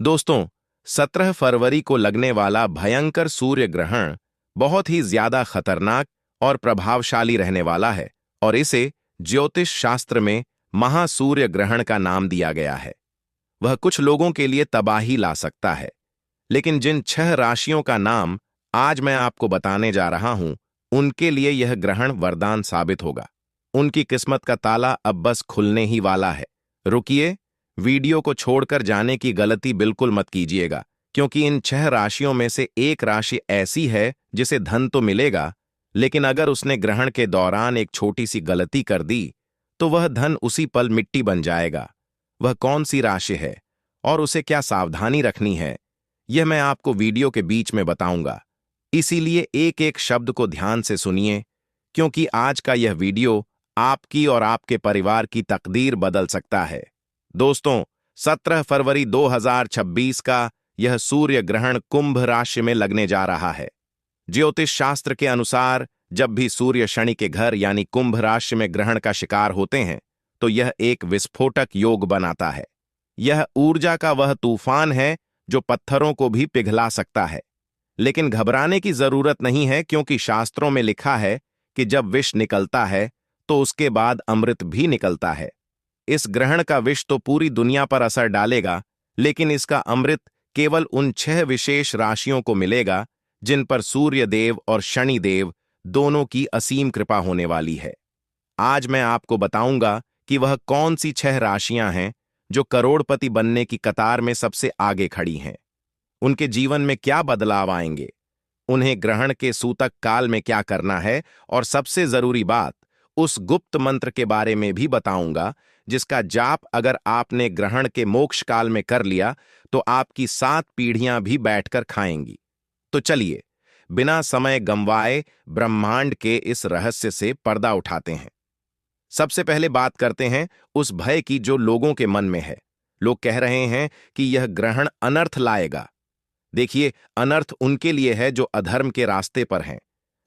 दोस्तों, 17 फरवरी को लगने वाला भयंकर सूर्य ग्रहण बहुत ही ज्यादा खतरनाक और प्रभावशाली रहने वाला है और इसे ज्योतिष शास्त्र में महासूर्य ग्रहण का नाम दिया गया है। वह कुछ लोगों के लिए तबाही ला सकता है, लेकिन जिन 6 राशियों का नाम आज मैं आपको बताने जा रहा हूं, उनके लिए यह ग्रहण वरदान साबित होगा। उनकी किस्मत का ताला अब बस खुलने ही वाला है। रुकिए, वीडियो को छोड़कर जाने की गलती बिल्कुल मत कीजिएगा, क्योंकि इन 6 राशियों में से एक राशि ऐसी है जिसे धन तो मिलेगा, लेकिन अगर उसने ग्रहण के दौरान एक छोटी सी गलती कर दी तो वह धन उसी पल मिट्टी बन जाएगा। वह कौन सी राशि है और उसे क्या सावधानी रखनी है, यह मैं आपको वीडियो के बीच में बताऊंगा। इसीलिए एक एक शब्द को ध्यान से सुनिए, क्योंकि आज का यह वीडियो आपकी और आपके परिवार की तकदीर बदल सकता है। दोस्तों, 17 फरवरी 2026 का यह सूर्य ग्रहण कुंभ राशि में लगने जा रहा है। ज्योतिष शास्त्र के अनुसार जब भी सूर्य शनि के घर यानी कुंभ राशि में ग्रहण का शिकार होते हैं, तो यह एक विस्फोटक योग बनाता है। यह ऊर्जा का वह तूफान है जो पत्थरों को भी पिघला सकता है। लेकिन घबराने की जरूरत नहीं है, क्योंकि शास्त्रों में लिखा है कि जब विष निकलता है तो उसके बाद अमृत भी निकलता है। इस ग्रहण का विष तो पूरी दुनिया पर असर डालेगा, लेकिन इसका अमृत केवल उन 6 विशेष राशियों को मिलेगा जिन पर सूर्य देव और शनि देव दोनों की असीम कृपा होने वाली है। आज मैं आपको बताऊंगा कि वह कौन सी 6 राशियां हैं जो करोड़पति बनने की कतार में सबसे आगे खड़ी हैं। उनके जीवन में क्या बदलाव आएंगे, उन्हें ग्रहण के सूतक काल में क्या करना है, और सबसे जरूरी बात, उस गुप्त मंत्र के बारे में भी बताऊंगा जिसका जाप अगर आपने ग्रहण के मोक्ष काल में कर लिया तो आपकी 7 पीढ़ियां भी बैठकर खाएंगी। तो चलिए, बिना समय गंवाए ब्रह्मांड के इस रहस्य से पर्दा उठाते हैं। सबसे पहले बात करते हैं उस भय की जो लोगों के मन में है। लोग कह रहे हैं कि यह ग्रहण अनर्थ लाएगा। देखिए, अनर्थ उनके लिए है जो अधर्म के रास्ते पर हैं,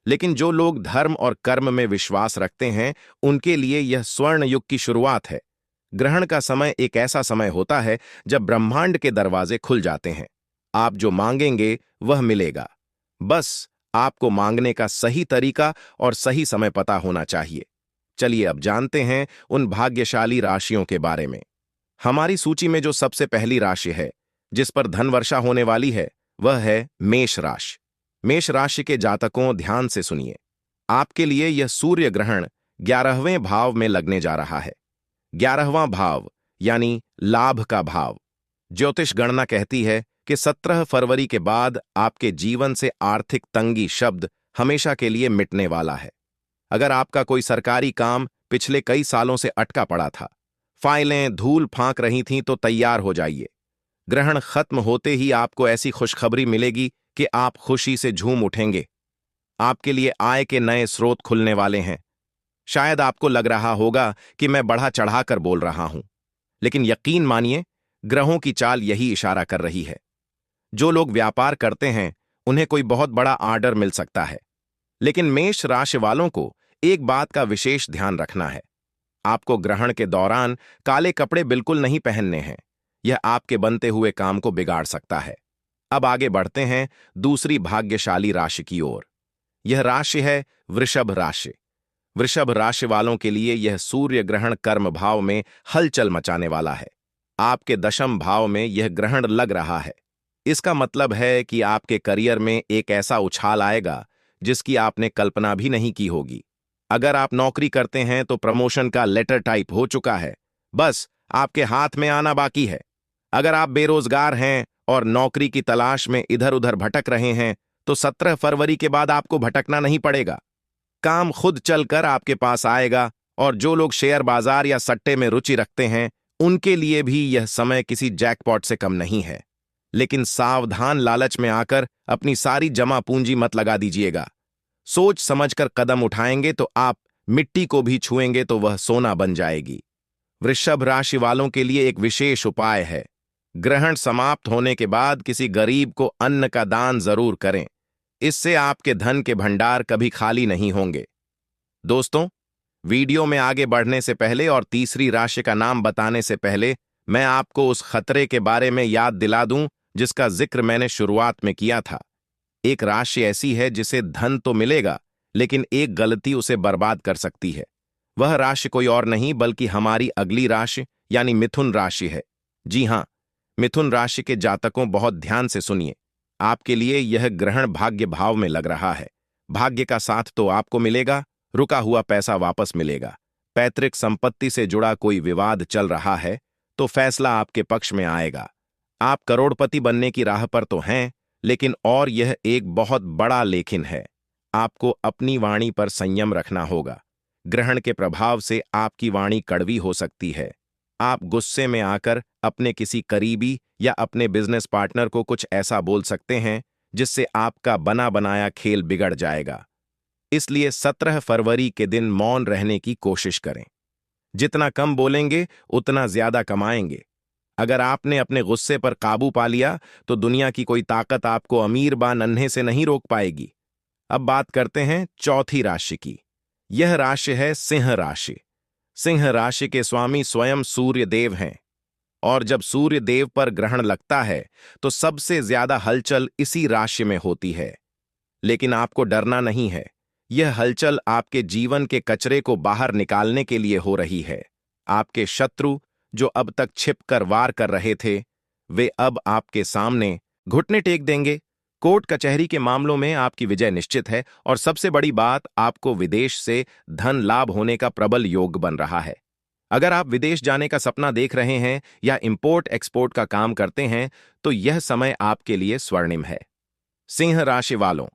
लेकिन जो लोग धर्म और कर्म में विश्वास रखते हैं, उनके लिए यह स्वर्ण युग की शुरुआत है। ग्रहण का समय एक ऐसा समय होता है जब ब्रह्मांड के दरवाजे खुल जाते हैं। आप जो मांगेंगे वह मिलेगा। बस आपको मांगने का सही तरीका और सही समय पता होना चाहिए। चलिए अब जानते हैं उन भाग्यशाली राशियों के बारे में। हमारी सूची में जो सबसे पहली राशि है जिस पर धन वर्षा होने वाली है, वह है मेष राशि। मेष राशि के जातकों, ध्यान से सुनिए। आपके लिए यह सूर्य ग्रहण 11वें भाव में लगने जा रहा है। 11वां भाव यानी लाभ का भाव। ज्योतिष गणना कहती है कि 17 फरवरी के बाद आपके जीवन से आर्थिक तंगी शब्द हमेशा के लिए मिटने वाला है। अगर आपका कोई सरकारी काम पिछले कई सालों से अटका पड़ा था, फाइलें धूल फांक रही थीं, तो तैयार हो जाइए। ग्रहण खत्म होते ही आपको ऐसी खुशखबरी मिलेगी कि आप खुशी से झूम उठेंगे। आपके लिए आय के नए स्रोत खुलने वाले हैं। शायद आपको लग रहा होगा कि मैं बढ़ा चढ़ाकर बोल रहा हूं, लेकिन यकीन मानिए, ग्रहों की चाल यही इशारा कर रही है। जो लोग व्यापार करते हैं, उन्हें कोई बहुत बड़ा ऑर्डर मिल सकता है। लेकिन मेष राशि वालों को एक बात का विशेष ध्यान रखना है। आपको ग्रहण के दौरान काले कपड़े बिल्कुल नहीं पहनने हैं। यह आपके बनते हुए काम को बिगाड़ सकता है। अब आगे बढ़ते हैं दूसरी भाग्यशाली राशि की ओर। यह राशि है वृषभ राशि। वृषभ राशि वालों के लिए यह सूर्य ग्रहण कर्म भाव में हलचल मचाने वाला है। आपके दशम भाव में यह ग्रहण लग रहा है। इसका मतलब है कि आपके करियर में एक ऐसा उछाल आएगा जिसकी आपने कल्पना भी नहीं की होगी। अगर आप नौकरी करते हैं तो प्रमोशन का लेटर टाइप हो चुका है, बस आपके हाथ में आना बाकी है। अगर आप बेरोजगार हैं और नौकरी की तलाश में इधर उधर भटक रहे हैं, तो 17 फरवरी के बाद आपको भटकना नहीं पड़ेगा। काम खुद चलकर आपके पास आएगा। और जो लोग शेयर बाजार या सट्टे में रुचि रखते हैं, उनके लिए भी यह समय किसी जैकपॉट से कम नहीं है। लेकिन सावधान, लालच में आकर अपनी सारी जमा पूंजी मत लगा दीजिएगा। सोच समझकर कदम उठाएंगे तो आप मिट्टी को भी छुएंगे तो वह सोना बन जाएगी। वृषभ राशि वालों के लिए एक विशेष उपाय है। ग्रहण समाप्त होने के बाद किसी गरीब को अन्न का दान जरूर करें। इससे आपके धन के भंडार कभी खाली नहीं होंगे। दोस्तों, वीडियो में आगे बढ़ने से पहले और तीसरी राशि का नाम बताने से पहले मैं आपको उस खतरे के बारे में याद दिला दूं जिसका जिक्र मैंने शुरुआत में किया था। एक राशि ऐसी है जिसे धन तो मिलेगा, लेकिन एक गलती उसे बर्बाद कर सकती है। वह राशि कोई और नहीं बल्कि हमारी अगली राशि यानी मिथुन राशि है। जी हां, मिथुन राशि के जातकों, बहुत ध्यान से सुनिए। आपके लिए यह ग्रहण भाग्य भाव में लग रहा है। भाग्य का साथ तो आपको मिलेगा, रुका हुआ पैसा वापस मिलेगा। पैतृक संपत्ति से जुड़ा कोई विवाद चल रहा है तो फैसला आपके पक्ष में आएगा। आप करोड़पति बनने की राह पर तो हैं, लेकिन और यह एक बहुत बड़ा लेकिन है। आपको अपनी वाणी पर संयम रखना होगा। ग्रहण के प्रभाव से आपकी वाणी कड़वी हो सकती है। आप गुस्से में आकर अपने किसी करीबी या अपने बिजनेस पार्टनर को कुछ ऐसा बोल सकते हैं जिससे आपका बना बनाया खेल बिगड़ जाएगा। इसलिए 17 फरवरी के दिन मौन रहने की कोशिश करें। जितना कम बोलेंगे उतना ज्यादा कमाएंगे। अगर आपने अपने गुस्से पर काबू पा लिया तो दुनिया की कोई ताकत आपको अमीर बा नन्हे से नहीं रोक पाएगी। अब बात करते हैं चौथी राशि की। यह राशि है सिंह राशि। सिंह राशि के स्वामी स्वयं सूर्य देव हैं, और जब सूर्य देव पर ग्रहण लगता है तो सबसे ज्यादा हलचल इसी राशि में होती है। लेकिन आपको डरना नहीं है। यह हलचल आपके जीवन के कचरे को बाहर निकालने के लिए हो रही है। आपके शत्रु जो अब तक छिपकर वार कर रहे थे, वे अब आपके सामने घुटने टेक देंगे। कोर्ट कचहरी के मामलों में आपकी विजय निश्चित है, और सबसे बड़ी बात, आपको विदेश से धन लाभ होने का प्रबल योग बन रहा है। अगर आप विदेश जाने का सपना देख रहे हैं या इंपोर्ट एक्सपोर्ट का काम करते हैं तो यह समय आपके लिए स्वर्णिम है। सिंह राशि वालों,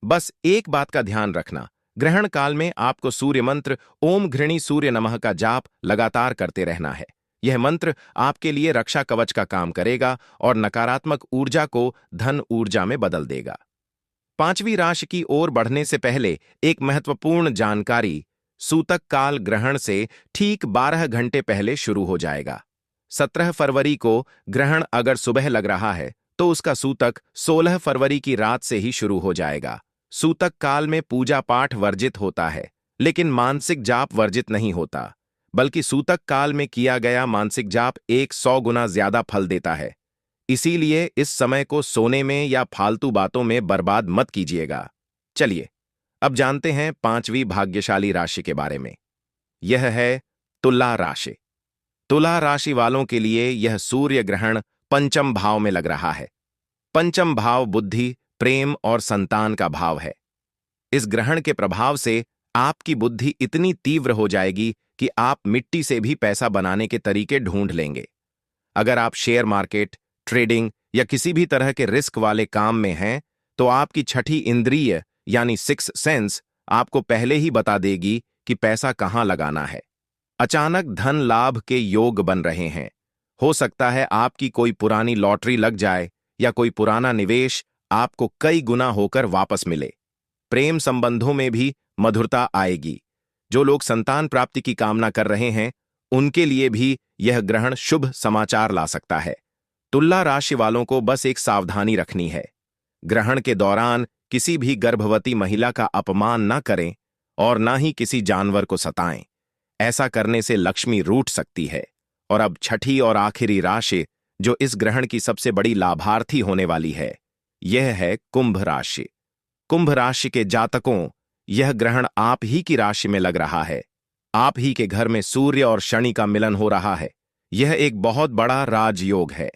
बस एक बात का ध्यान रखना। ग्रहण काल में आपको सूर्य मंत्र ओम घृणी सूर्य नमः का जाप लगातार करते रहना है। यह मंत्र आपके लिए रक्षा कवच का काम करेगा और नकारात्मक ऊर्जा को धन ऊर्जा में बदल देगा। पांचवी राशि की ओर बढ़ने से पहले एक महत्वपूर्ण जानकारी। सूतक काल ग्रहण से ठीक 12 घंटे पहले शुरू हो जाएगा। 17 फरवरी को ग्रहण अगर सुबह लग रहा है तो उसका सूतक 16 फरवरी की रात से ही शुरू हो जाएगा। सूतक काल में पूजा पाठ वर्जित होता है, लेकिन मानसिक जाप वर्जित नहीं होता, बल्कि सूतक काल में किया गया मानसिक जाप 100 गुना ज्यादा फल देता है। इसीलिए इस समय को सोने में या फालतू बातों में बर्बाद मत कीजिएगा। चलिए अब जानते हैं पांचवी भाग्यशाली राशि के बारे में। यह है तुला राशि। तुला राशि वालों के लिए यह सूर्य ग्रहण पंचम भाव में लग रहा है। पंचम भाव बुद्धि, प्रेम और संतान का भाव है। इस ग्रहण के प्रभाव से आपकी बुद्धि इतनी तीव्र हो जाएगी कि आप मिट्टी से भी पैसा बनाने के तरीके ढूंढ लेंगे। अगर आप शेयर मार्केट, ट्रेडिंग या किसी भी तरह के रिस्क वाले काम में हैं तो आपकी छठी इंद्रिय यानी सिक्स सेंस आपको पहले ही बता देगी कि पैसा कहां लगाना है। अचानक धन लाभ के योग बन रहे हैं। हो सकता है आपकी कोई पुरानी लॉटरी लग जाए या कोई पुराना निवेश आपको कई गुना होकर वापस मिले। प्रेम संबंधों में भी मधुरता आएगी। जो लोग संतान प्राप्ति की कामना कर रहे हैं उनके लिए भी यह ग्रहण शुभ समाचार ला सकता है। तुला राशि वालों को बस एक सावधानी रखनी है। ग्रहण के दौरान किसी भी गर्भवती महिला का अपमान न करें और न ही किसी जानवर को सताएं। ऐसा करने से लक्ष्मी रूठ सकती है। और अब छठी और आखिरी राशि जो इस ग्रहण की सबसे बड़ी लाभार्थी होने वाली है, यह है कुंभ राशि। कुंभ राशि के जातकों, यह ग्रहण आप ही की राशि में लग रहा है। आप ही के घर में सूर्य और शनि का मिलन हो रहा है। यह एक बहुत बड़ा राजयोग है।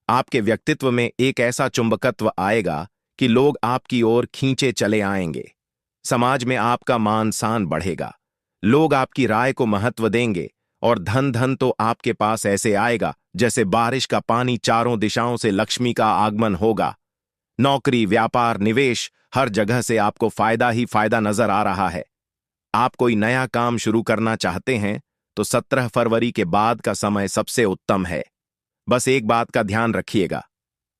आपके व्यक्तित्व में एक ऐसा चुंबकत्व आएगा कि लोग आपकी ओर खींचे चले आएंगे। समाज में आपका मान सान बढ़ेगा। लोग आपकी राय को महत्व देंगे और धन धन तो आपके पास ऐसे आएगा जैसे बारिश का पानी। चारों दिशाओं से लक्ष्मी का आगमन होगा। नौकरी, व्यापार, निवेश, हर जगह से आपको फायदा ही फायदा नजर आ रहा है। आप कोई नया काम शुरू करना चाहते हैं तो 17 फरवरी के बाद का समय सबसे उत्तम है। बस एक बात का ध्यान रखिएगा,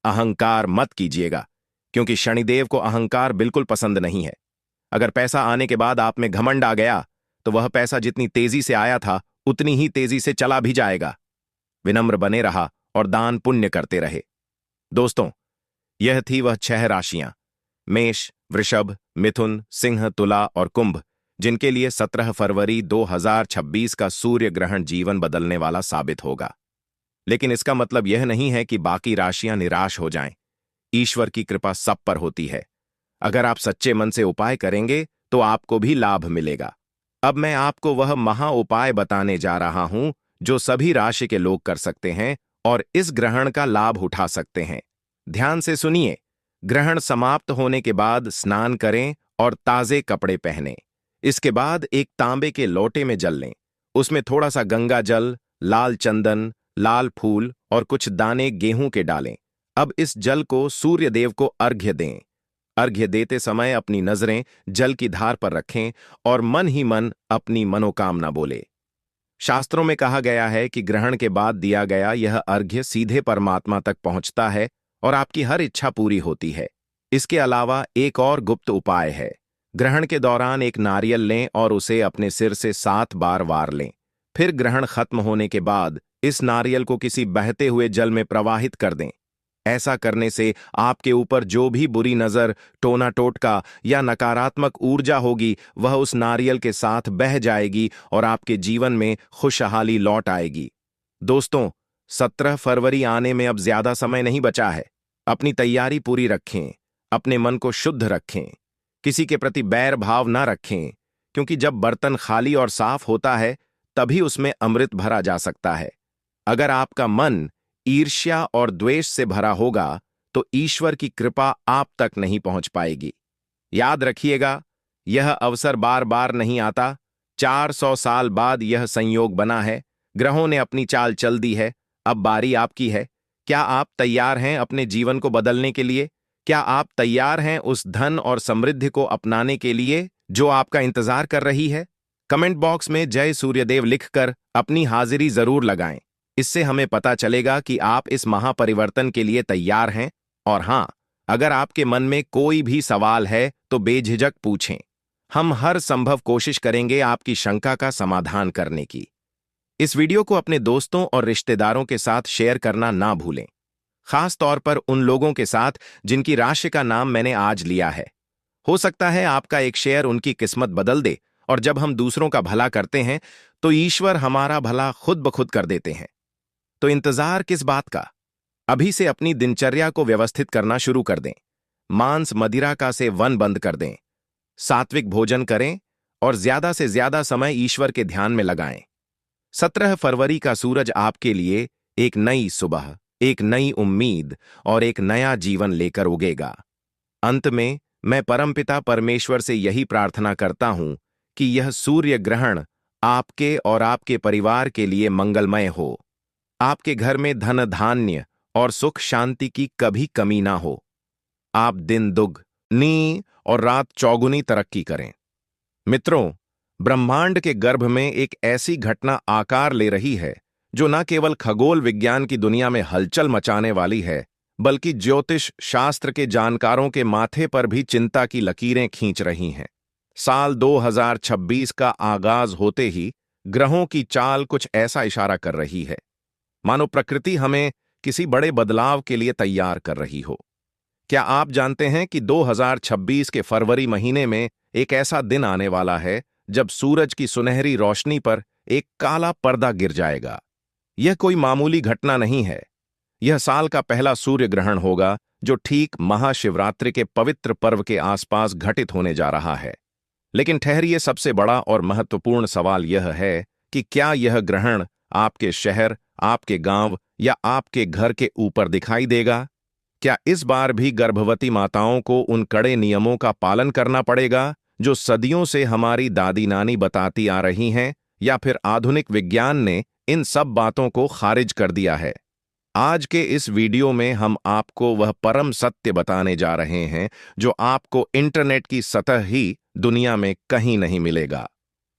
अहंकार मत कीजिएगा, क्योंकि शनिदेव को अहंकार बिल्कुल पसंद नहीं है। अगर पैसा आने के बाद आप में घमंड आ गया तो वह पैसा जितनी तेजी से आया था उतनी ही तेजी से चला भी जाएगा। विनम्र बने रहा और दान पुण्य करते रहे। दोस्तों, यह थी वह 6 राशियां, मेष, वृषभ, मिथुन, सिंह, तुला और कुंभ, जिनके लिए 17 फरवरी 2026 का सूर्य ग्रहण जीवन बदलने वाला साबित होगा। लेकिन इसका मतलब यह नहीं है कि बाकी राशियां निराश हो जाएं। ईश्वर की कृपा सब पर होती है। अगर आप सच्चे मन से उपाय करेंगे तो आपको भी लाभ मिलेगा। अब मैं आपको वह महा उपाय बताने जा रहा हूं जो सभी राशि के लोग कर सकते हैं और इस ग्रहण का लाभ उठा सकते हैं। ध्यान से सुनिए। ग्रहण समाप्त होने के बाद स्नान करें और ताजे कपड़े पहनें। इसके बाद एक तांबे के लोटे में जल लें। उसमें थोड़ा सा गंगा जल, लाल चंदन, लाल फूल और कुछ दाने गेहूं के डालें। अब इस जल को सूर्य देव को अर्घ्य दें। अर्घ्य देते समय अपनी नजरें जल की धार पर रखें और मन ही मन अपनी मनोकामना बोले। शास्त्रों में कहा गया है कि ग्रहण के बाद दिया गया यह अर्घ्य सीधे परमात्मा तक पहुंचता है और आपकी हर इच्छा पूरी होती है। इसके अलावा एक और गुप्त उपाय है। ग्रहण के दौरान एक नारियल लें और उसे अपने सिर से 7 बार वार लें। फिर ग्रहण खत्म होने के बाद इस नारियल को किसी बहते हुए जल में प्रवाहित कर दें। ऐसा करने से आपके ऊपर जो भी बुरी नजर, टोना टोटका या नकारात्मक ऊर्जा होगी वह उस नारियल के साथ बह जाएगी और आपके जीवन में खुशहाली लौट आएगी। दोस्तों, 17 फरवरी आने में अब ज्यादा समय नहीं बचा है। अपनी तैयारी पूरी रखें, अपने मन को शुद्ध रखें, किसी के प्रति बैर भाव ना रखें, क्योंकि जब बर्तन खाली और साफ होता है तभी उसमें अमृत भरा जा सकता है। अगर आपका मन ईर्ष्या और द्वेष से भरा होगा तो ईश्वर की कृपा आप तक नहीं पहुंच पाएगी। याद रखिएगा, यह अवसर बार बार नहीं आता। 400 साल बाद यह संयोग बना है। ग्रहों ने अपनी चाल चल दी है। अब बारी आपकी है। क्या आप तैयार हैं अपने जीवन को बदलने के लिए? क्या आप तैयार हैं उस धन और समृद्धि को अपनाने के लिए जो आपका इंतजार कर रही है? कमेंट बॉक्स में जय सूर्यदेव लिखकर अपनी हाजिरी जरूर लगाएं। इससे हमें पता चलेगा कि आप इस महापरिवर्तन के लिए तैयार हैं। और हां, अगर आपके मन में कोई भी सवाल है तो बेझिझक पूछें। हम हर संभव कोशिश करेंगे आपकी शंका का समाधान करने की। इस वीडियो को अपने दोस्तों और रिश्तेदारों के साथ शेयर करना ना भूलें, खास तौर पर उन लोगों के साथ जिनकी राशि का नाम मैंने आज लिया है। हो सकता है आपका एक शेयर उनकी किस्मत बदल दे। और जब हम दूसरों का भला करते हैं तो ईश्वर हमारा भला खुद ब खुद कर देते हैं। तो इंतजार किस बात का? अभी से अपनी दिनचर्या को व्यवस्थित करना शुरू कर दें। मांस मदिरा का सेवन बंद कर दें। सात्विक भोजन करें और ज्यादा से ज्यादा समय ईश्वर के ध्यान में लगाएं। 17 फरवरी का सूरज आपके लिए एक नई सुबह, एक नई उम्मीद और एक नया जीवन लेकर उगेगा। अंत में मैं परमपिता परमेश्वर से यही प्रार्थना करता हूं कि यह सूर्य ग्रहण आपके और आपके परिवार के लिए मंगलमय हो। आपके घर में धन धान्य और सुख शांति की कभी कमी ना हो। आप दिन दुगनी और रात चौगुनी तरक्की करें। मित्रों, ब्रह्मांड के गर्भ में एक ऐसी घटना आकार ले रही है जो न केवल खगोल विज्ञान की दुनिया में हलचल मचाने वाली है, बल्कि ज्योतिष शास्त्र के जानकारों के माथे पर भी चिंता की लकीरें खींच रही हैं। साल 2026 का आगाज होते ही ग्रहों की चाल कुछ ऐसा इशारा कर रही है मानो प्रकृति हमें किसी बड़े बदलाव के लिए तैयार कर रही हो। क्या आप जानते हैं कि 2026 के फरवरी महीने में एक ऐसा दिन आने वाला है जब सूरज की सुनहरी रोशनी पर एक काला पर्दा गिर जाएगा? यह कोई मामूली घटना नहीं है। यह साल का पहला सूर्य ग्रहण होगा जो ठीक महाशिवरात्रि के पवित्र पर्व के आसपास घटित होने जा रहा है। लेकिन ठहरिए, सबसे बड़ा और महत्वपूर्ण सवाल यह है कि क्या यह ग्रहण आपके शहर, आपके गांव या आपके घर के ऊपर दिखाई देगा? क्या इस बार भी गर्भवती माताओं को उन कड़े नियमों का पालन करना पड़ेगा जो सदियों से हमारी दादी नानी बताती आ रही हैं, या फिर आधुनिक विज्ञान ने इन सब बातों को खारिज कर दिया है? आज के इस वीडियो में हम आपको वह परम सत्य बताने जा रहे हैं जो आपको इंटरनेट की सतह ही दुनिया में कहीं नहीं मिलेगा।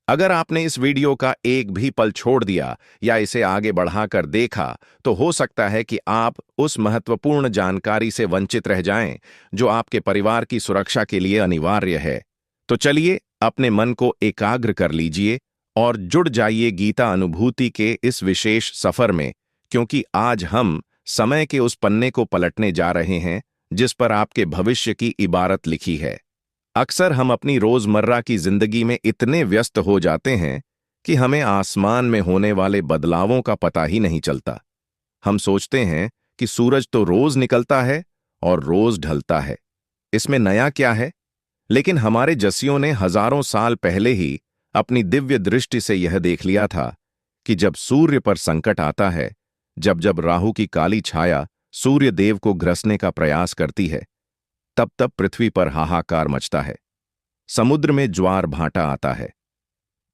अगर आपने इस वीडियो का एक भी पल छोड़ दिया या इसे आगे बढ़ाकर देखा तो हो सकता है कि आप उस महत्वपूर्ण जानकारी से वंचित रह जाएं जो आपके परिवार की सुरक्षा के लिए अनिवार्य है। तो चलिए, अपने मन को एकाग्र कर लीजिए और जुड़ जाइए गीता अनुभूति के इस विशेष सफर में, क्योंकि आज हम समय के उस पन्ने को पलटने जा रहे हैं जिस पर आपके भविष्य की इबारत लिखी है। अक्सर हम अपनी रोजमर्रा की जिंदगी में इतने व्यस्त हो जाते हैं कि हमें आसमान में होने वाले बदलावों का पता ही नहीं चलता। हम सोचते हैं कि सूरज तो रोज निकलता है और रोज ढलता है, इसमें नया क्या है? लेकिन हमारे जसियों ने हजारों साल पहले ही अपनी दिव्य दृष्टि से यह देख लिया था कि जब सूर्य पर संकट आता है, जब जब राहु की काली छाया सूर्य देव को ग्रसने का प्रयास करती है, तब तब पृथ्वी पर हाहाकार मचता है। समुद्र में ज्वार भाटा आता है,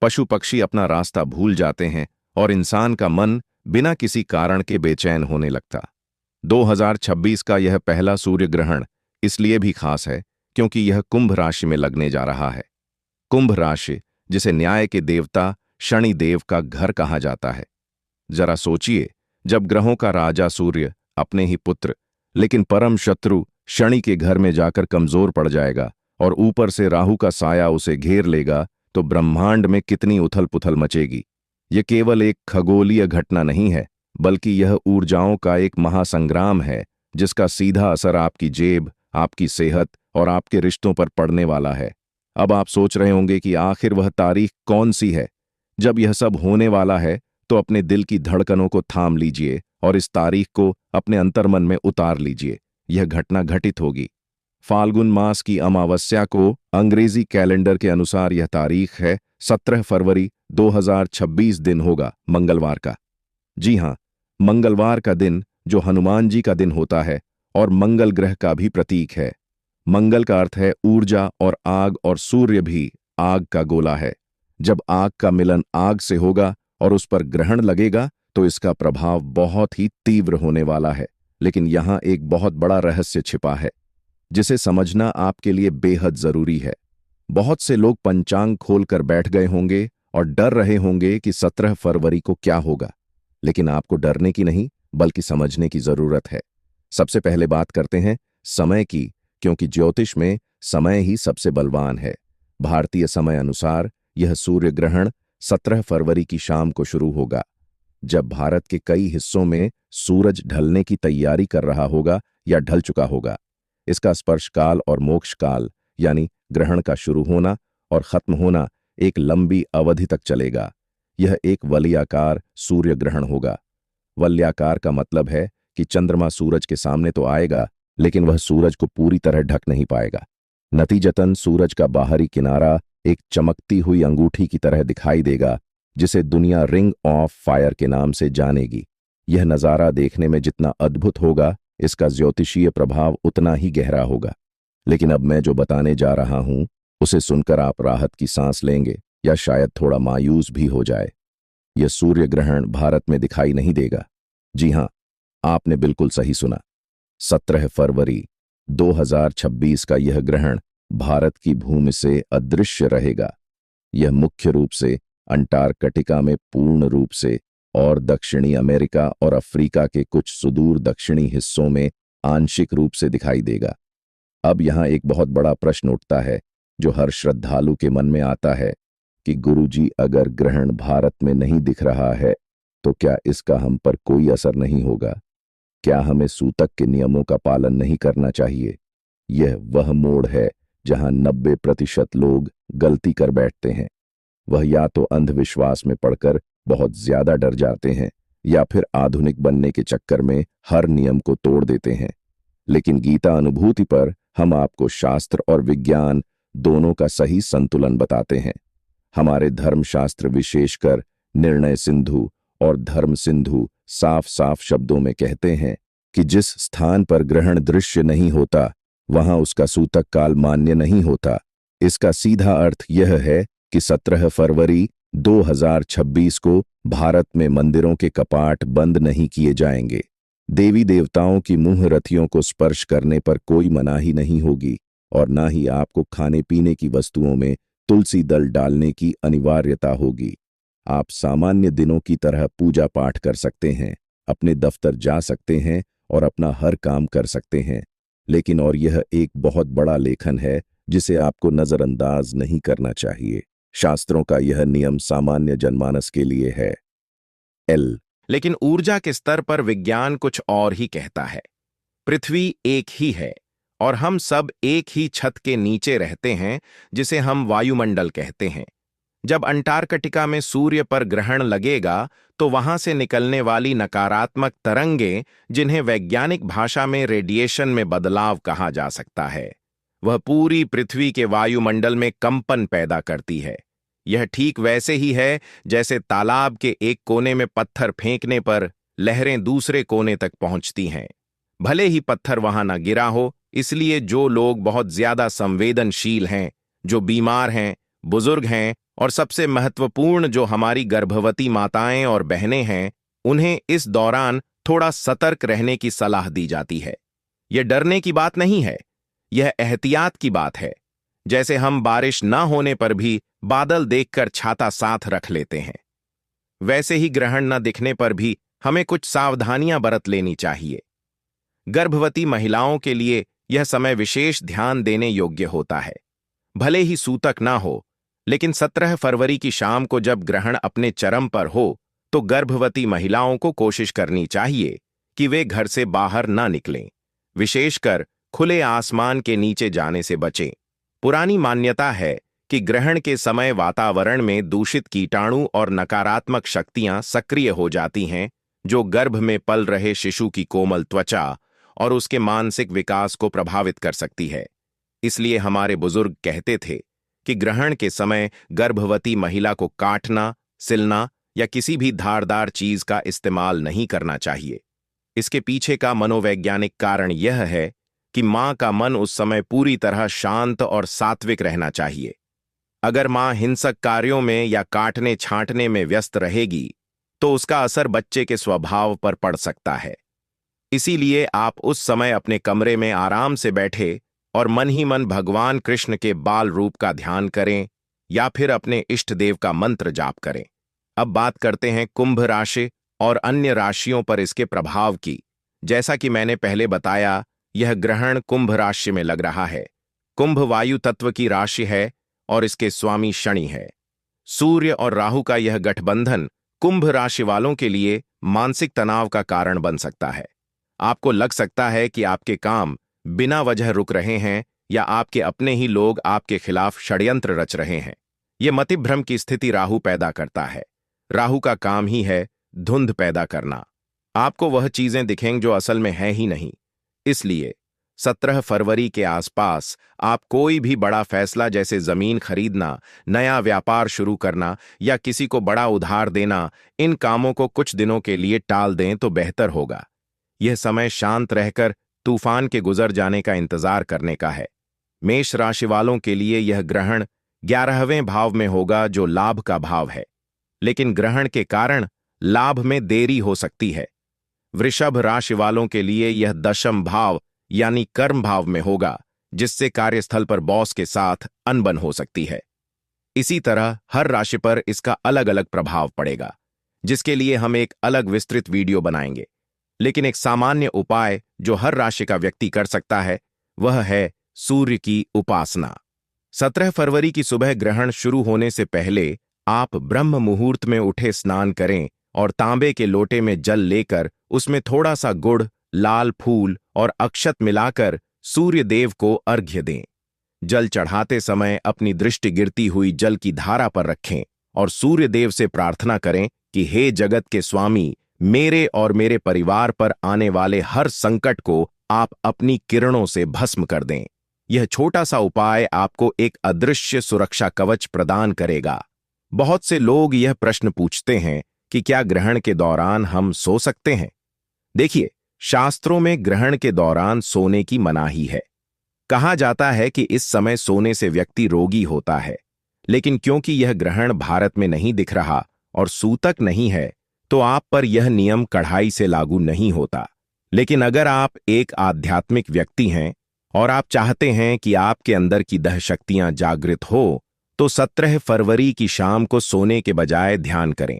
पशु पक्षी अपना रास्ता भूल जाते हैं और इंसान का मन बिना किसी कारण के बेचैन होने लगता। 2026 का यह पहला सूर्य ग्रहण इसलिए भी खास है क्योंकि यह कुंभ राशि में लगने जा रहा है। कुंभ राशि, जिसे न्याय के देवता शनि देव का घर कहा जाता है। जरा सोचिए, जब ग्रहों का राजा सूर्य अपने ही पुत्र लेकिन परम शत्रु शनि के घर में जाकर कमजोर पड़ जाएगा और ऊपर से राहु का साया उसे घेर लेगा, तो ब्रह्मांड में कितनी उथल पुथल मचेगी। यह केवल एक खगोलीय घटना नहीं है, बल्कि यह ऊर्जाओं का एक महासंग्राम है जिसका सीधा असर आपकी जेब, आपकी सेहत और आपके रिश्तों पर पड़ने वाला है। अब आप सोच रहे होंगे कि आखिर वह तारीख कौन सी है। जब यह सब होने वाला है तो अपने दिल की धड़कनों को थाम लीजिए और इस तारीख को अपने अंतर्मन में उतार लीजिए। यह घटना घटित होगी फाल्गुन मास की अमावस्या को। अंग्रेजी कैलेंडर के अनुसार यह तारीख है 17 फरवरी 2026, दिन होगा मंगलवार का। जी हां, मंगलवार का दिन, जो हनुमान जी का दिन होता है और मंगल ग्रह का भी प्रतीक है। मंगल का अर्थ है ऊर्जा और आग, और सूर्य भी आग का गोला है। जब आग का मिलन आग से होगा और उस पर ग्रहण लगेगा तो इसका प्रभाव बहुत ही तीव्र होने वाला है। लेकिन यहां एक बहुत बड़ा रहस्य छिपा है जिसे समझना आपके लिए बेहद जरूरी है। बहुत से लोग पंचांग खोलकर बैठ गए होंगे और डर रहे होंगे कि 17 फरवरी को क्या होगा। लेकिन आपको डरने की नहीं, बल्कि समझने की जरूरत है। सबसे पहले बात करते हैं समय की, क्योंकि ज्योतिष में समय ही सबसे बलवान है। भारतीय समय अनुसार यह सूर्य ग्रहण 17 फरवरी की शाम को शुरू होगा, जब भारत के कई हिस्सों में सूरज ढलने की तैयारी कर रहा होगा या ढल चुका होगा। इसका स्पर्श काल और मोक्ष काल, यानी ग्रहण का शुरू होना और खत्म होना, एक लंबी अवधि तक चलेगा। यह एक वलयाकार सूर्य ग्रहण होगा। वलयाकार का मतलब है कि चंद्रमा सूरज के सामने तो आएगा, लेकिन वह सूरज को पूरी तरह ढक नहीं पाएगा। नतीजतन सूरज का बाहरी किनारा एक चमकती हुई अंगूठी की तरह दिखाई देगा, जिसे दुनिया रिंग ऑफ फायर के नाम से जानेगी। यह नज़ारा देखने में जितना अद्भुत होगा, इसका ज्योतिषीय प्रभाव उतना ही गहरा होगा। लेकिन अब मैं जो बताने जा रहा हूं, उसे सुनकर आप राहत की सांस लेंगे या शायद थोड़ा मायूस भी हो जाए। यह सूर्य ग्रहण भारत में दिखाई नहीं देगा। जी हां, आपने बिल्कुल सही सुना। 17 फरवरी 2026 का यह ग्रहण भारत की भूमि से अदृश्य रहेगा। यह मुख्य रूप से अंटार्कटिका में पूर्ण रूप से और दक्षिणी अमेरिका और अफ्रीका के कुछ सुदूर दक्षिणी हिस्सों में आंशिक रूप से दिखाई देगा। अब यहां एक बहुत बड़ा प्रश्न उठता है जो हर श्रद्धालु के मन में आता है कि गुरुजी, अगर ग्रहण भारत में नहीं दिख रहा है तो क्या इसका हम पर कोई असर नहीं होगा? क्या हमें सूतक के नियमों का पालन नहीं करना चाहिए? यह वह मोड़ है जहां 90% लोग गलती कर बैठते हैं। वह या तो अंधविश्वास में पड़कर बहुत ज्यादा डर जाते हैं या फिर आधुनिक बनने के चक्कर में हर नियम को तोड़ देते हैं। लेकिन गीता अनुभूति पर हम आपको शास्त्र और विज्ञान दोनों का सही संतुलन बताते हैं। हमारे धर्मशास्त्र, विशेषकर निर्णय सिंधु और धर्म सिंधु, साफ साफ शब्दों में कहते हैं कि जिस स्थान पर ग्रहण दृश्य नहीं होता वहां उसका सूतक काल मान्य नहीं होता। इसका सीधा अर्थ यह है कि 17 फरवरी 2026 को भारत में मंदिरों के कपाट बंद नहीं किए जाएंगे। देवी देवताओं की मुंह रथियों को स्पर्श करने पर कोई मनाही नहीं होगी और ना ही आपको खाने पीने की वस्तुओं में तुलसी दल डालने की अनिवार्यता होगी। आप सामान्य दिनों की तरह पूजा पाठ कर सकते हैं, अपने दफ्तर जा सकते हैं और अपना हर काम कर सकते हैं। लेकिन और यह एक बहुत बड़ा लेखन है जिसे आपको नजरअंदाज नहीं करना चाहिए। शास्त्रों का यह नियम सामान्य जनमानस के लिए है। लेकिन ऊर्जा के स्तर पर विज्ञान कुछ और ही कहता है। पृथ्वी एक ही है और हम सब एक ही छत के नीचे रहते हैं, जिसे हम वायुमंडल कहते हैं। जब अंटार्कटिका में सूर्य पर ग्रहण लगेगा तो वहां से निकलने वाली नकारात्मक तरंगें, जिन्हें वैज्ञानिक भाषा में रेडिएशन में बदलाव कहा जा सकता है, वह पूरी पृथ्वी के वायुमंडल में कंपन पैदा करती है। यह ठीक वैसे ही है जैसे तालाब के एक कोने में पत्थर फेंकने पर लहरें दूसरे कोने तक पहुंचती हैं। भले ही पत्थर वहां न गिरा हो, इसलिए जो लोग बहुत ज्यादा संवेदनशील हैं, जो बीमार हैं, बुजुर्ग हैं और सबसे महत्वपूर्ण जो हमारी गर्भवती माताएं और बहनें हैं, उन्हें इस दौरान थोड़ा सतर्क रहने की सलाह दी जाती है। यह डरने की बात नहीं है, यह एहतियात की बात है। जैसे हम बारिश न होने पर भी बादल देखकर छाता साथ रख लेते हैं, वैसे ही ग्रहण न दिखने पर भी हमें कुछ सावधानियां बरत लेनी चाहिए। गर्भवती महिलाओं के लिए यह समय विशेष ध्यान देने योग्य होता है। भले ही सूतक ना हो, लेकिन 17 फरवरी की शाम को जब ग्रहण अपने चरम पर हो, तो गर्भवती महिलाओं को कोशिश करनी चाहिए कि वे घर से बाहर ना निकलें, विशेषकर खुले आसमान के नीचे जाने से बचें। पुरानी मान्यता है कि ग्रहण के समय वातावरण में दूषित कीटाणु और नकारात्मक शक्तियां सक्रिय हो जाती हैं, जो गर्भ में पल रहे शिशु की कोमल त्वचा और उसके मानसिक विकास को प्रभावित कर सकती है। इसलिए हमारे बुजुर्ग कहते थे कि ग्रहण के समय गर्भवती महिला को काटना, सिलना या किसी भी धारदार चीज का इस्तेमाल नहीं करना चाहिए। इसके पीछे का मनोवैज्ञानिक कारण यह है कि मां का मन उस समय पूरी तरह शांत और सात्विक रहना चाहिए। अगर मां हिंसक कार्यों में या काटने छांटने में व्यस्त रहेगी, तो उसका असर बच्चे के स्वभाव पर पड़ सकता है। इसीलिए आप उस समय अपने कमरे में आराम से बैठे और मन ही मन भगवान कृष्ण के बाल रूप का ध्यान करें या फिर अपने इष्ट देव का मंत्र जाप करें। अब बात करते हैं कुंभ राशि और अन्य राशियों पर इसके प्रभाव की। जैसा कि मैंने पहले बताया, यह ग्रहण कुंभ राशि में लग रहा है। कुंभ वायु तत्व की राशि है और इसके स्वामी शनि है। सूर्य और राहु का यह गठबंधन कुंभ राशि वालों के लिए मानसिक तनाव का कारण बन सकता है। आपको लग सकता है कि आपके काम बिना वजह रुक रहे हैं या आपके अपने ही लोग आपके खिलाफ षड्यंत्र रच रहे हैं। यह मतिभ्रम की स्थिति राहु पैदा करता है। राहु का काम ही है धुंध पैदा करना। आपको वह चीजें दिखेंगी जो असल में है ही नहीं। इसलिए 17 फरवरी के आसपास आप कोई भी बड़ा फैसला, जैसे जमीन खरीदना, नया व्यापार शुरू करना या किसी को बड़ा उधार देना, इन कामों को कुछ दिनों के लिए टाल दें तो बेहतर होगा। यह समय शांत रहकर तूफान के गुजर जाने का इंतजार करने का है। मेष राशि वालों के लिए यह ग्रहण 11वें भाव में होगा, जो लाभ का भाव है, लेकिन ग्रहण के कारण लाभ में देरी हो सकती है। वृषभ राशि वालों के लिए यह 10वें भाव यानी कर्म भाव में होगा, जिससे कार्यस्थल पर बॉस के साथ अनबन हो सकती है। इसी तरह हर राशि पर इसका अलग अलग प्रभाव पड़ेगा, जिसके लिए हम एक अलग विस्तृत वीडियो बनाएंगे। लेकिन एक सामान्य उपाय जो हर राशि का व्यक्ति कर सकता है, वह है सूर्य की उपासना। 17 फरवरी की सुबह ग्रहण शुरू होने से पहले आप ब्रह्म मुहूर्त में उठे स्नान करें और तांबे के लोटे में जल लेकर उसमें थोड़ा सा गुड़, लाल फूल और अक्षत मिलाकर सूर्य देव को अर्घ्य दें। जल चढ़ाते समय अपनी दृष्टि गिरती हुई जल की धारा पर रखें और सूर्य देव से प्रार्थना करें कि हे जगत के स्वामी, मेरे और मेरे परिवार पर आने वाले हर संकट को आप अपनी किरणों से भस्म कर दें। यह छोटा सा उपाय आपको एक अदृश्य सुरक्षा कवच प्रदान करेगा। बहुत से लोग यह प्रश्न पूछते हैं कि क्या ग्रहण के दौरान हम सो सकते हैं? देखिए, शास्त्रों में ग्रहण के दौरान सोने की मनाही है। कहा जाता है कि इस समय सोने से व्यक्ति रोगी होता है, लेकिन क्योंकि यह ग्रहण भारत में नहीं दिख रहा और सूतक नहीं है, तो आप पर यह नियम कड़ाई से लागू नहीं होता। लेकिन अगर आप एक आध्यात्मिक व्यक्ति हैं और आप चाहते हैं कि आपके अंदर की दह शक्तियां जागृत हो, तो 17 फरवरी की शाम को सोने के बजाय ध्यान करें।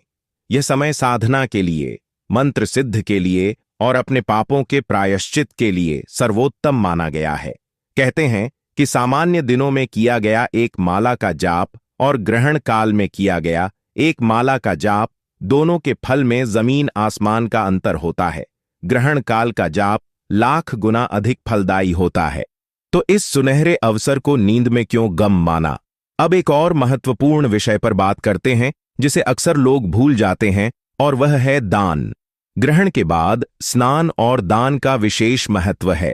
यह समय साधना के लिए, मंत्र सिद्ध के लिए और अपने पापों के प्रायश्चित के लिए सर्वोत्तम माना गया है। कहते हैं कि सामान्य दिनों में किया गया एक माला का जाप और ग्रहण काल में किया गया एक माला का जाप, दोनों के फल में जमीन आसमान का अंतर होता है। ग्रहण काल का जाप लाख गुना अधिक फलदायी होता है। तो इस सुनहरे अवसर को नींद में क्यों गम माना? अब एक और महत्वपूर्ण विषय पर बात करते हैं जिसे अक्सर लोग भूल जाते हैं, और वह है दान। ग्रहण के बाद स्नान और दान का विशेष महत्व है।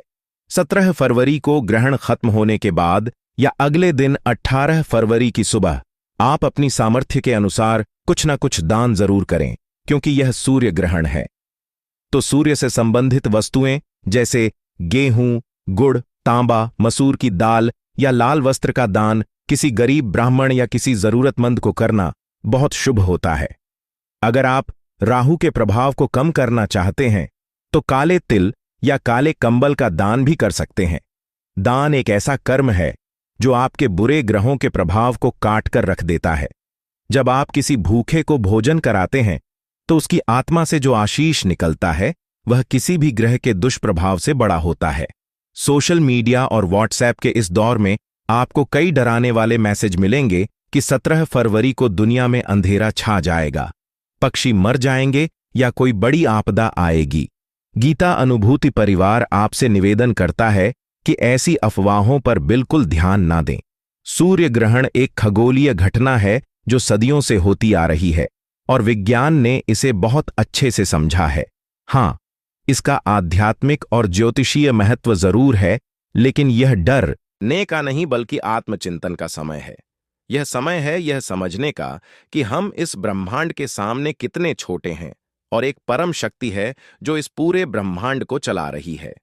17 फरवरी को ग्रहण खत्म होने के बाद या अगले दिन 18 फरवरी की सुबह आप अपनी सामर्थ्य के अनुसार कुछ न कुछ दान जरूर करें, क्योंकि यह सूर्य ग्रहण है। तो सूर्य से संबंधित वस्तुएं जैसे गेहूं, गुड़, तांबा, मसूर की दाल या लाल वस्त्र का दान किसी गरीब ब्राह्मण या किसी जरूरतमंद को करना बहुत शुभ होता है। अगर आप राहु के प्रभाव को कम करना चाहते हैं तो काले तिल या काले कंबल का दान भी कर सकते हैं। दान एक ऐसा कर्म है जो आपके बुरे ग्रहों के प्रभाव को काट कर रख देता है। जब आप किसी भूखे को भोजन कराते हैं तो उसकी आत्मा से जो आशीष निकलता है वह किसी भी ग्रह के दुष्प्रभाव से बड़ा होता है। सोशल मीडिया और व्हाट्सएप के इस दौर में आपको कई डराने वाले मैसेज मिलेंगे कि 17 फरवरी को दुनिया में अंधेरा छा जाएगा, पक्षी मर जाएंगे या कोई बड़ी आपदा आएगी। गीता अनुभूति परिवार आपसे निवेदन करता है कि ऐसी अफवाहों पर बिल्कुल ध्यान ना दें। सूर्य ग्रहण एक खगोलीय घटना है जो सदियों से होती आ रही है और विज्ञान ने इसे बहुत अच्छे से समझा है। हाँ, इसका आध्यात्मिक और ज्योतिषीय महत्व जरूर है, लेकिन यह डर ने का नहीं बल्कि आत्मचिंतन का समय है। यह समय है यह समझने का कि हम इस ब्रह्मांड के सामने कितने छोटे हैं और एक परम शक्ति है जो इस पूरे ब्रह्मांड को चला रही है।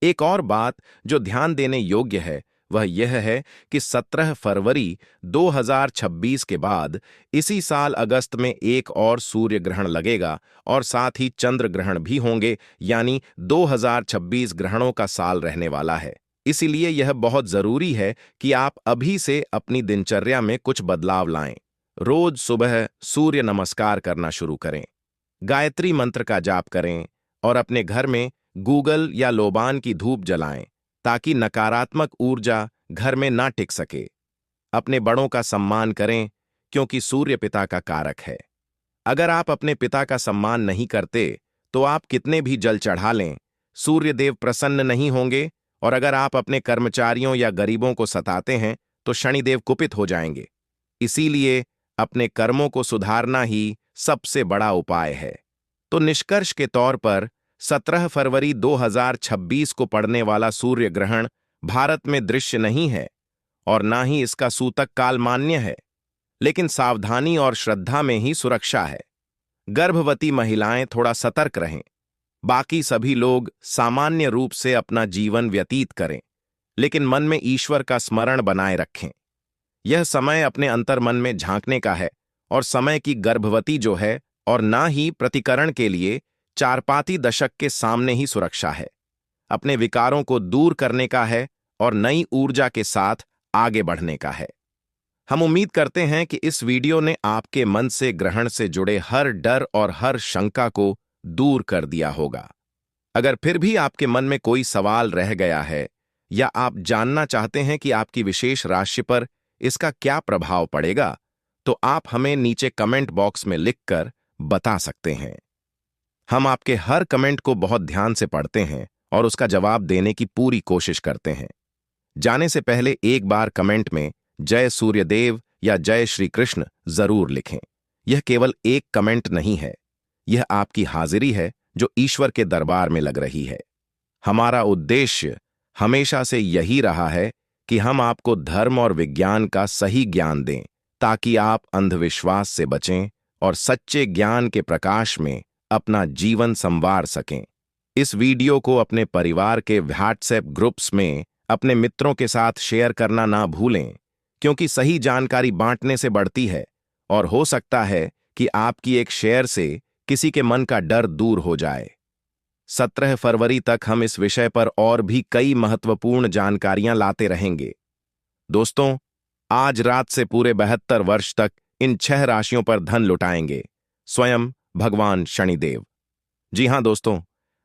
एक और बात जो ध्यान देने योग्य है वह यह है कि 17 फरवरी 2026 के बाद इसी साल अगस्त में एक और सूर्य ग्रहण लगेगा और साथ ही चंद्र ग्रहण भी होंगे, यानी 2026 ग्रहणों का साल रहने वाला है। इसीलिए यह बहुत जरूरी है कि आप अभी से अपनी दिनचर्या में कुछ बदलाव लाएं। रोज सुबह सूर्य नमस्कार करना शुरू करें, गायत्री मंत्र का जाप करें और अपने घर में गूगल या लोबान की धूप जलाएं ताकि नकारात्मक ऊर्जा घर में ना टिक सके। अपने बड़ों का सम्मान करें क्योंकि सूर्य पिता का कारक है। अगर आप अपने पिता का सम्मान नहीं करते तो आप कितने भी जल चढ़ा लें, सूर्यदेव प्रसन्न नहीं होंगे, और अगर आप अपने कर्मचारियों या गरीबों को सताते हैं तो शनिदेव कुपित हो जाएंगे। इसीलिए अपने कर्मों को सुधारना ही सबसे बड़ा उपाय है। तो निष्कर्ष के तौर पर 17 फरवरी 2026 को पड़ने वाला सूर्य ग्रहण भारत में दृश्य नहीं है और ना ही इसका सूतक काल मान्य है, लेकिन सावधानी और श्रद्धा में ही सुरक्षा है। गर्भवती महिलाएं थोड़ा सतर्क रहें, बाकी सभी लोग सामान्य रूप से अपना जीवन व्यतीत करें, लेकिन मन में ईश्वर का स्मरण बनाए रखें। यह समय अपने अंतर्मन में झांकने का है और समय की गर्भवती जो है, और ना ही प्रतिकरण के लिए चारपाती दशक के सामने ही सुरक्षा है। अपने विकारों को दूर करने का है और नई ऊर्जा के साथ आगे बढ़ने का है। हम उम्मीद करते हैं कि इस वीडियो ने आपके मन से ग्रहण से जुड़े हर डर और हर शंका को दूर कर दिया होगा। अगर फिर भी आपके मन में कोई सवाल रह गया है या आप जानना चाहते हैं कि आपकी विशेष राशि पर इसका क्या प्रभाव पड़ेगा, तो आप हमें नीचे कमेंट बॉक्स में लिखकर बता सकते हैं। हम आपके हर कमेंट को बहुत ध्यान से पढ़ते हैं और उसका जवाब देने की पूरी कोशिश करते हैं। जाने से पहले एक बार कमेंट में जय सूर्यदेव या जय श्री कृष्ण जरूर लिखें। यह केवल एक कमेंट नहीं है, यह आपकी हाजिरी है जो ईश्वर के दरबार में लग रही है। हमारा उद्देश्य हमेशा से यही रहा है कि हम आपको धर्म और विज्ञान का सही ज्ञान दें ताकि आप अंधविश्वास से बचें और सच्चे ज्ञान के प्रकाश में अपना जीवन संवार सकें। इस वीडियो को अपने परिवार के व्हाट्सएप ग्रुप्स में अपने मित्रों के साथ शेयर करना ना भूलें, क्योंकि सही जानकारी बांटने से बढ़ती है और हो सकता है कि आपकी एक शेयर से किसी के मन का डर दूर हो जाए। 17 फरवरी तक हम इस विषय पर और भी कई महत्वपूर्ण जानकारियां लाते रहेंगे। दोस्तों, आज रात से पूरे 72 वर्ष तक इन 6 राशियों पर धन लुटाएंगे स्वयं भगवान शनिदेव। जी हां दोस्तों,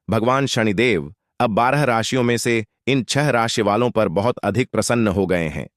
भगवान शनिदेव अब 12 राशियों में से इन 6 राशि वालों पर बहुत अधिक प्रसन्न हो गए हैं,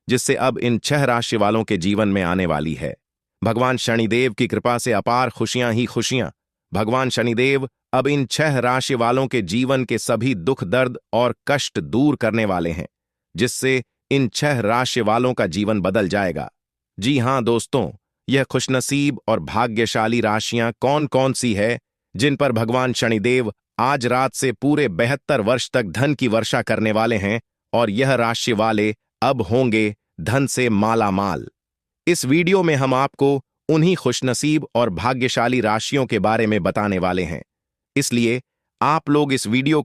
जिससे अब इन 6 राशि वालों के जीवन में आने वाली है। भगवान शनिदेव की कृपा से अपार खुशियां ही खुशियां। भगवान शनिदेव अब इन 6 राशि वालों के जीवन के सभी दुख, दर्द और कष्ट दूर करने वाले हैं, जिससे इन 6 राशि वालों का जीवन बदल जाएगा। जी हां दोस्तों, यह खुशनसीब और भाग्यशाली राशियां कौन कौन सी है जिन पर भगवान शनिदेव आज रात से पूरे 72 वर्ष तक धन की वर्षा करने वाले हैं और यह राशि वाले अब होंगे धन से माला माल। इस वीडियो में हम आपको उन्हीं खुशनसीब और भाग्यशाली राशियों के बारे में बताने वाले हैं, इसलिए आप लोग इस वीडियो को